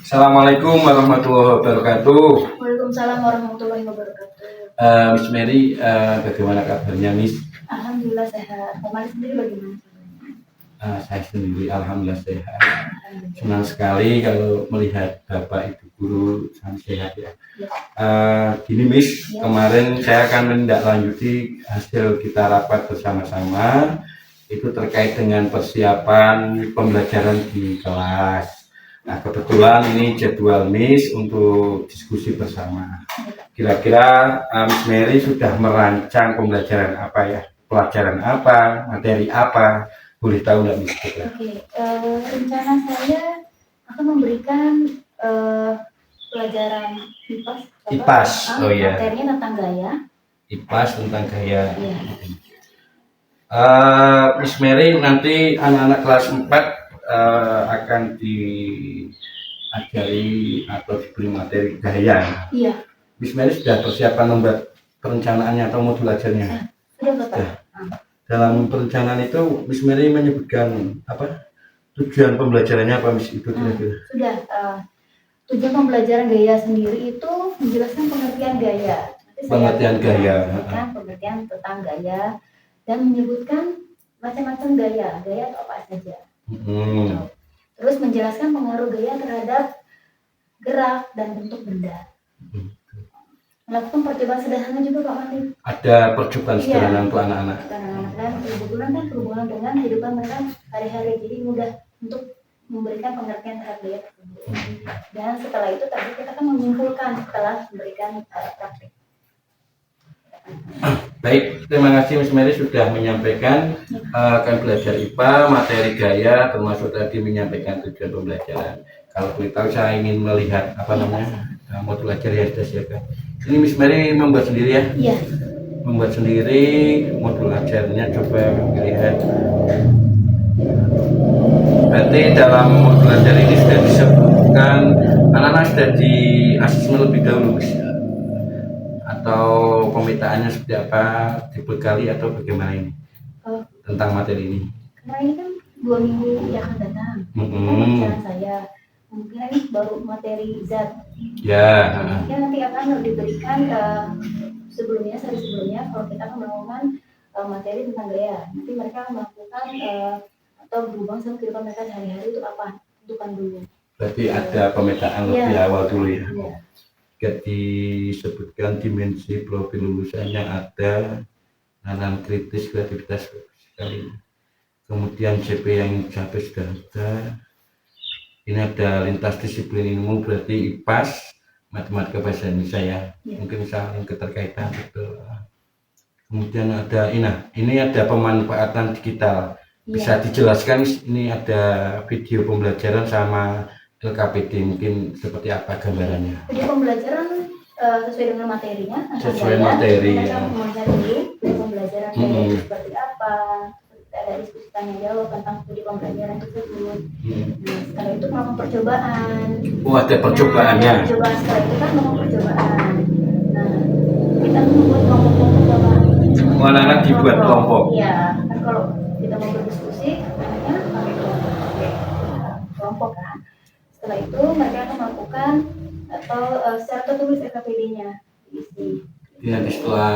Assalamualaikum warahmatullahi wabarakatuh. Waalaikumsalam warahmatullahi wabarakatuh. Miss Mary, bagaimana kabarnya Miss? Alhamdulillah sehat. Kemarin sendiri bagaimana? Saya sendiri alhamdulillah sehat. Senang sekali kalau melihat Bapak Ibu guru sangat sehat ya. Gini Miss, kemarin saya akan menindaklanjuti hasil kita rapat bersama-sama itu terkait dengan persiapan pembelajaran di kelas. Nah, kebetulan ini jadwal Miss untuk diskusi bersama. Kira-kira Miss Mary sudah merancang pembelajaran apa ya? Pelajaran apa? Materi apa? Boleh tahu nggak Miss? Oke, rencana saya akan memberikan pelajaran IPAS. IPAS, oh iya. Materinya tentang gaya. IPAS tentang gaya. Iya. Miss Mary nanti anak-anak kelas 4 akan diajari atau diberi materi gaya. Iya. Miss Mary sudah persiapan membuat perencanaannya atau modul ajarnya? Sudah Bapak. Dalam perencanaan itu Miss Mary menyebutkan apa tujuan pembelajarannya apa Miss itu kira-kira? Sudah. Tujuan pembelajaran gaya sendiri itu menjelaskan pengertian gaya. Pengertian gaya. Pengertian tentang gaya dan menyebutkan macam-macam gaya itu apa saja. Terus menjelaskan pengaruh gaya terhadap gerak dan bentuk benda. Melakukan percobaan sederhana juga Pak Mandi. Ada percobaan sederhana untuk anak-anak. Dan berhubungan dengan kehidupan mereka hari-hari, jadi mudah untuk memberikan pengertian terhadap gaya tersebut. Dan setelah itu tadi kita akan menyimpulkan setelah memberikan praktik. Baik, terima kasih Miss Mary sudah menyampaikan akan belajar IPA, materi gaya, termasuk tadi menyampaikan tujuan pembelajaran. Kalau boleh tahu saya ingin melihat modul ajar yang sudah siapkan. Ini Miss Mary membuat sendiri ya? Iya. Membuat sendiri modul ajarnya, coba lihat. Berarti dalam modul ajar ini sudah disebutkan anak-anak sudah di asesmen lebih dahulu Miss? Atau pemetaannya seperti apa, dibekali atau bagaimana ini tentang materi ini? Karena ini kan 2 minggu yang akan datang. Pembicaraan saya mungkin ini baru materi zat. Ya. Mungkin nanti akan diberikan sehari sebelumnya kalau kita akan melakukan materi tentang gaya. Nanti mereka akan melakukan atau berhubung sama kehidupan mereka sehari-hari itu apa? Tentukan dulu. Berarti ada pemetaan lebih awal dulu ya? Iya. Disebutkan dimensi profil lulusannya ada, nalar kritis, kreativitas sekali. Kemudian CP yang dicapai sudah ada. Ini ada lintas disiplin ilmu, berarti IPAS, matematika bahasa Indonesia ya. Mungkin misalnya keterkaitan betul. Kemudian ada ini ada pemanfaatan digital. Bisa dijelaskan ini ada video pembelajaran sama LKPD, mungkin seperti apa gambarannya? Jadi pembelajaran sesuai dengan materinya. Sesuai materi. Kita mencari pembelajaran seperti apa. Ada diskusi tanya jawab tentang studi pembelajaran tersebut. Nah, setelah itu melakukan percobaan. Oh, ada percobaannya. Percobaan setelah itu kan melakukan percobaan. Nah, kita membuat kelompok-kelompok Bapak. Anak-anak dibuat kelompok. Iya, kan kalau kita mau berdiskusi, namanya pakai kelompok kan. Setelah itu mereka akan melakukan atau secara tertulis LKPD-nya diisi. Nanti setelah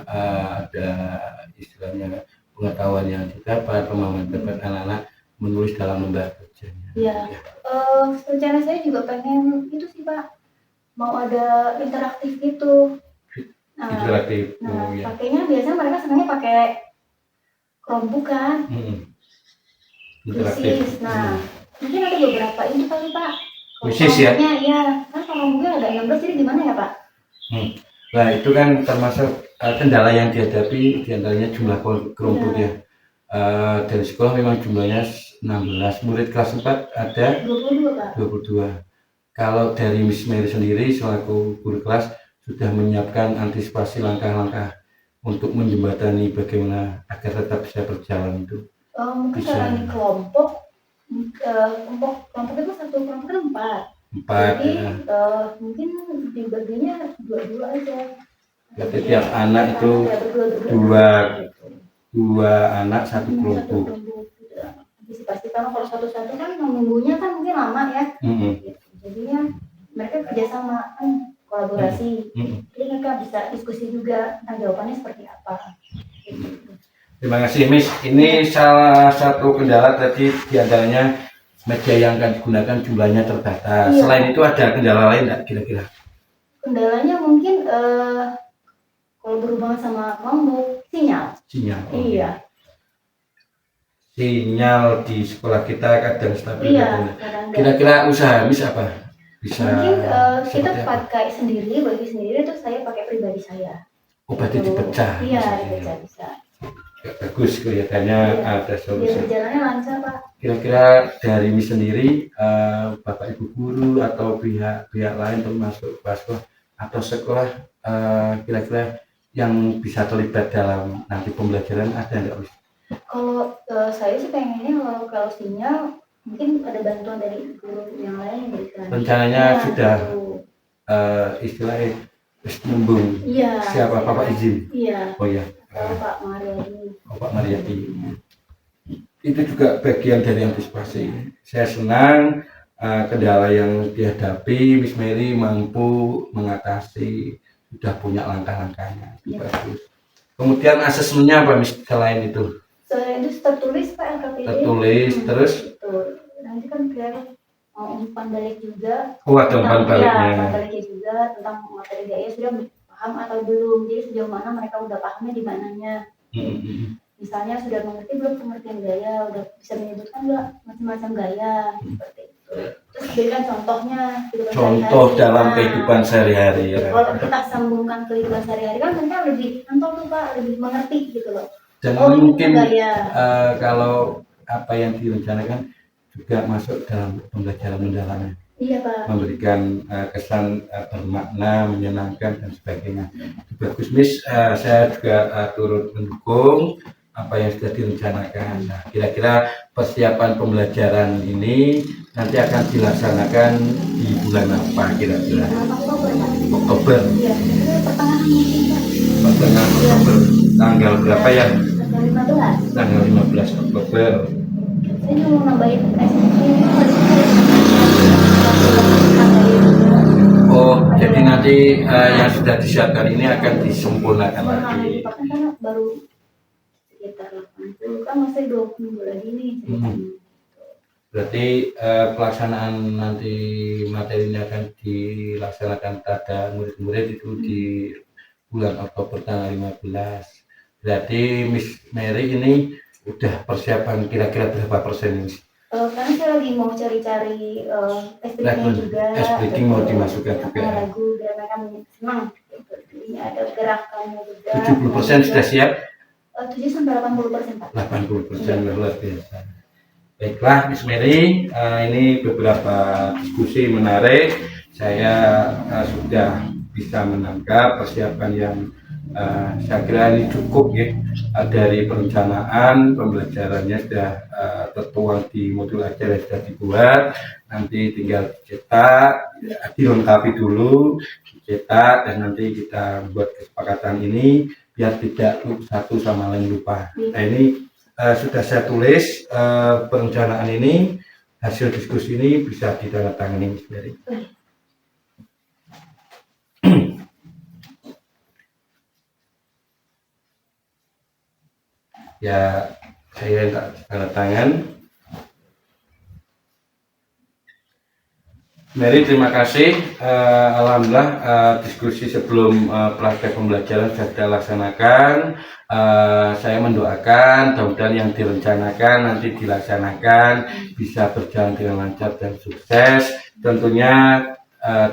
ada istilahnya pengetahuan yang didapat, pemahaman dapat anak-anak menulis dalam lembar kerjanya. Iya. Rencana saya juga pengen itu sih Pak, mau ada interaktif gitu. Interaktif. Pakainya biasanya mereka senangnya pakai Chromebook kan. Interaktif. Nah, mungkin ada beberapa ini kali Pak. Khusus ya? Iya, kan Chromebooknya ada 16, jadi gimana ya Pak? Nah itu kan termasuk kendala yang dihadapi, diantaranya jumlah Chromebook ya. Dari sekolah memang jumlahnya 16, murid kelas 4 ada 22 Pak. 22. Kalau dari Miss Mary sendiri selaku guru kelas sudah menyiapkan antisipasi langkah-langkah untuk menjembatani bagaimana agar tetap bisa berjalan itu? Mungkin karena ini kelompok itu satu kelompok kan 4. Jadi mungkin dibaginya 2 aja. Berarti tiap anak itu dua anak satu kelompok. Antisipasi kalau satu-satu kan minggunya kan mungkin lama ya. Jadinya mereka kerjasama kan, kolaborasi. Jadi mereka bisa diskusi juga tentang jawabannya seperti apa. Terima kasih Miss. Ini salah satu kendala tadi diantaranya media yang akan digunakan jumlahnya terbatas. Iya. Selain itu ada kendala lain nggak kira-kira? Kendalanya mungkin kalau berhubungan sama kelompok, sinyal. Sinyal. Iya. Sinyal di sekolah kita kadang stabil. Iya. Kadang Kira-kira usaha Miss apa? Bisa. Mungkin kita seperti apa? pakai sendiri, bagi sendiri, terus saya pakai pribadi saya. Oh, berarti dipecah. Iya, misalnya. dipecah bisa. Bagus kelihatannya Iya. ada Biar solusi. berjalannya lancar, Pak. Kira-kira dari Miss sendiri, Bapak Ibu guru atau pihak lain termasuk sekolah atau sekolah, kira-kira yang bisa terlibat dalam nanti pembelajaran ada nggak Miss? Kalau saya sih pengennya kalau sinyal mungkin ada bantuan dari guru yang lain yang berikan. Rencananya Iya, sudah gitu. Istilahnya nyambung. Iya. Siapa Bapak izin? Iya. Oh ya, Pak Mariadi. Bapak Mariati. Itu juga bagian dari antisipasi. Saya senang kendala yang dihadapi Miss Mary mampu mengatasi, sudah punya langkah-langkahnya. Itu Ya. bagus. Kemudian asesmennya apa Miss selain itu? Selain itu tertulis Pak LKPD. Tertulis, terus? Betul. Nanti kan kalian mau umpan balik juga. Oh, ada umpan baliknya. Umpan baliknya juga tentang materi gaya sudah paham atau belum. Jadi sejauh mana mereka udah pahamnya di mananya. Misalnya sudah mengerti belum pengertian gaya, udah bisa menyebutkan nggak macam-macam gaya seperti itu. Terus berikan contohnya kehidupan Contoh sehari-hari. dalam Nah, kehidupan sehari-hari ya. kalau kita sambungkan kehidupan sehari-hari kan mereka lebih nonton tuh Pak, lebih mengerti gitu loh. Dan Oh, mungkin gaya. kalau apa yang direncanakan juga masuk dalam pembelajaran mendalamnya, Iya Pak. memberikan kesan bermakna, menyenangkan dan sebagainya. Bagus Miss, saya juga turut mendukung apa yang sudah direncanakan. Nah, kira-kira persiapan pembelajaran ini nanti akan dilaksanakan di bulan apa kira-kira? Oktober Pak. Oktober, Iya, pertengahan mungkin Pak. pertengahan Oktober, tanggal berapa ya? Tanggal 15. Tanggal 15 Oktober. Saya cuma mau nambahin SPP. Oh, jadi nanti yang sudah disiapkan ini akan disempurnakan lagi. Bahkan kan baru sekitar 80 kan masih 20 minggu lagi nih ceritanya. Berarti pelaksanaan nanti materinya akan dilaksanakan pada murid-murid itu di bulan Oktober tanggal 15. Berarti Miss Mary ini udah persiapan kira-kira berapa persen Miss? Karena saya lagi mau cari-cari SPP-nya juga. SPP mau dimasukkan juga. Lagu biar mereka senang. Ini ada gerakannya juga. 70% sudah siap? 7 sampai 80% Pak. 80% luar biasa. Baiklah Miss Mary, ini beberapa diskusi menarik. Saya sudah bisa menangkap persiapan yang saya kira ini cukup ya. Dari perencanaan pembelajarannya sudah tertuang di modul ajar yang sudah dibuat. Nanti tinggal dicetak, dilengkapi dulu, dicetak, dan nanti kita buat kesepakatan ini biar tidak satu sama lain lupa. Nah ini sudah saya tulis perencanaan ini, hasil diskusi ini bisa ditandatangani dari. Ya, saya tanda tangan. Mary, terima kasih. Alhamdulillah diskusi sebelum praktek pembelajaran sudah kita laksanakan. Saya mendoakan mudah-mudahan yang direncanakan nanti dilaksanakan, bisa berjalan dengan lancar dan sukses. Tentunya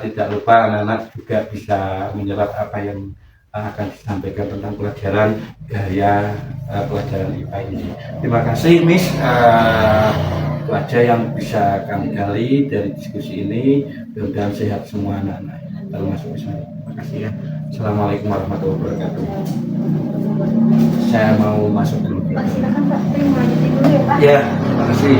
tidak lupa anak-anak juga bisa menyerap apa yang akan disampaikan tentang pelajaran gaya pelajaran IPA ini. Terima kasih Miss. Itu aja yang bisa kami gali dari diskusi ini. Mudah-mudahan sehat semua anak-anak termasuk Miss Mary. Terima kasih ya. Assalamualaikum warahmatullahi wabarakatuh. Saya mau masuk dulu. Silakan Pak, saya mau lanjutin dulu ya Pak. Ya, terima kasih.